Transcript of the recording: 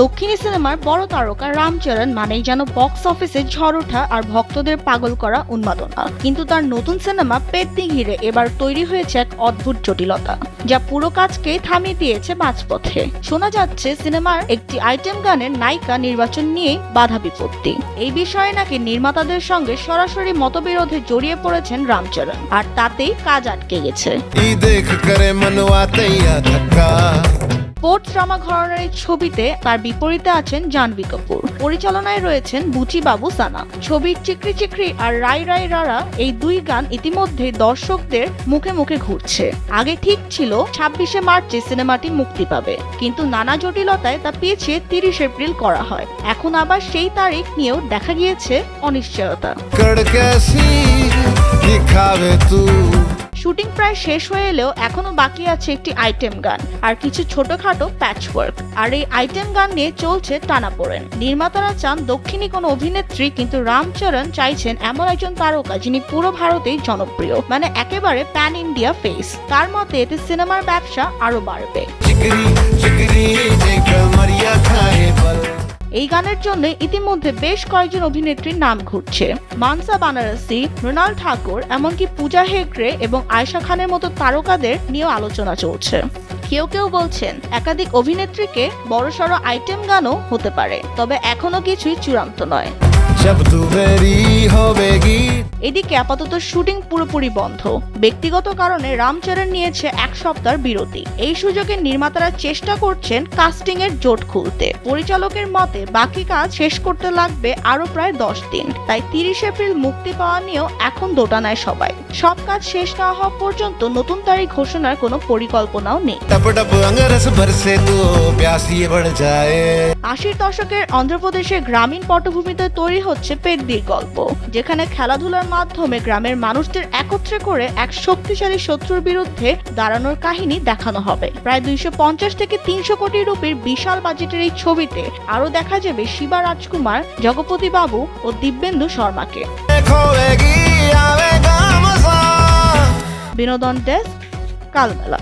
দক্ষিণী সিনেমার বড় তারকা রামচরণ মানেই যেন বক্স অফিসে ঝড় ওঠা আর ভক্তদের পাগল করা উন্মাদনা। কিন্তু তার নতুন সিনেমা পেত্নি ঘিরে এবার তৈরি হয়েছে এক অদ্ভুত জটিলতা, যা পুরো কাজকেই থামিয়ে দিয়েছে মাঝপথে। শোনা যাচ্ছে সিনেমার একটি আইটেম গানের নায়িকা নির্বাচন নিয়ে বাধা বিপত্তি। এই বিষয়ে নাকি নির্মাতাদের সঙ্গে সরাসরি মতবিরোধে জড়িয়ে পড়েছেন রামচরণ, আর তাতেই কাজ আটকে গেছে। স্পোর্টস ড্রামা ঘরানার এই ছবিতে তার বিপরীতে আছেন জাহ্নবী কপুর, পরিচালনায় রয়েছেন বুচি বাবু সানা। ছবির চিকরি চিকরি আর রাই রাই রারা এই দুই গান ইতিমধ্যে দর্শকদের মুখে মুখে ঘুরছে। আগে ঠিক ছিল 26শে মার্চে সিনেমাটি মুক্তি পাবে, কিন্তু নানা জটিলতায় তা পিছিয়ে 30 এপ্রিল করা হয়। এখন আবার সেই তারিখ নিয়েও দেখা গিয়েছে অনিশ্চয়তা। শুটিং প্রায় শেষ হয়ে এলেও এখনো বাকি আছে একটি আইটেম গান আর কিছু ছোটখাটো প্যাচওয়ার্ক। আর এই আইটেম গান নিয়ে চলছে টানাপোড়েন। নির্মাতারা চান দক্ষিণী কোনো অভিনেত্রী, কিন্তু রামচরণ চাইছেন এমন একজন তারকা যিনি পুরো ভারতেই জনপ্রিয়, মানে একেবারে প্যান ইন্ডিয়া ফেস। তার মতে এতে সিনেমার ব্যবসা আরো বাড়বে। এই গানের জন্য ইতিমধ্যে বেশ কয়েকজন অভিনেত্রীর নাম ঘুরছে। মানসা বানারসি, মৃণাল ঠাকুর, এমনকি পূজা হেগড়ে এবং আয়েশা খানের মতো তারকাদের নিয়েও আলোচনা চলছে। কেউ কেউ বলছেন একাধিক অভিনেত্রীকে বড়সড় আইটেম গানও হতে পারে, তবে এখনো কিছুই চূড়ান্ত নয়। এদিকে আপাতত শুটিং পুরোপুরি বন্ধ। ব্যক্তিগত কারণে রামচরণ নিয়েছে 1 সপ্তাহের বিরতি। এই সুযোগে নির্মাতারা চেষ্টা করছেন কাস্টিং এর জোট খুলতে। পরিচালকের মতে বাকি কাজ শেষ করতে লাগবে আরো প্রায় 10 দিন। তাই 30 এপ্রিল মুক্তি পাওয়া নিয়েও এখন দোটানায় সবাই। সব কাজ শেষ না হওয়া পর্যন্ত নতুন তারিখ ঘোষণার কোনো পরিকল্পনাও নেই। 80 দশকের অন্ধ্রপ্রদেশের গ্রামীণ পটভূমিতে তৈরি হচ্ছে পেদ্দির গল্প, যেখানে খেলাধুলার মাধ্যমে গ্রামের মানুষদের একত্রে করে এক শক্তিশালী শত্রুর বিরুদ্ধে দাঁড়ানোর কাহিনী দেখানো হবে। প্রায় 250 থেকে 300 কোটি রুপির বিশাল বাজেটের এই ছবিতে আরো দেখা যাবে শিবা রাজকুমার, জগপতি বাবু ও দিব্যেন্দু শর্মাকে। বিনোদন ডেস্ক, কালবেলা।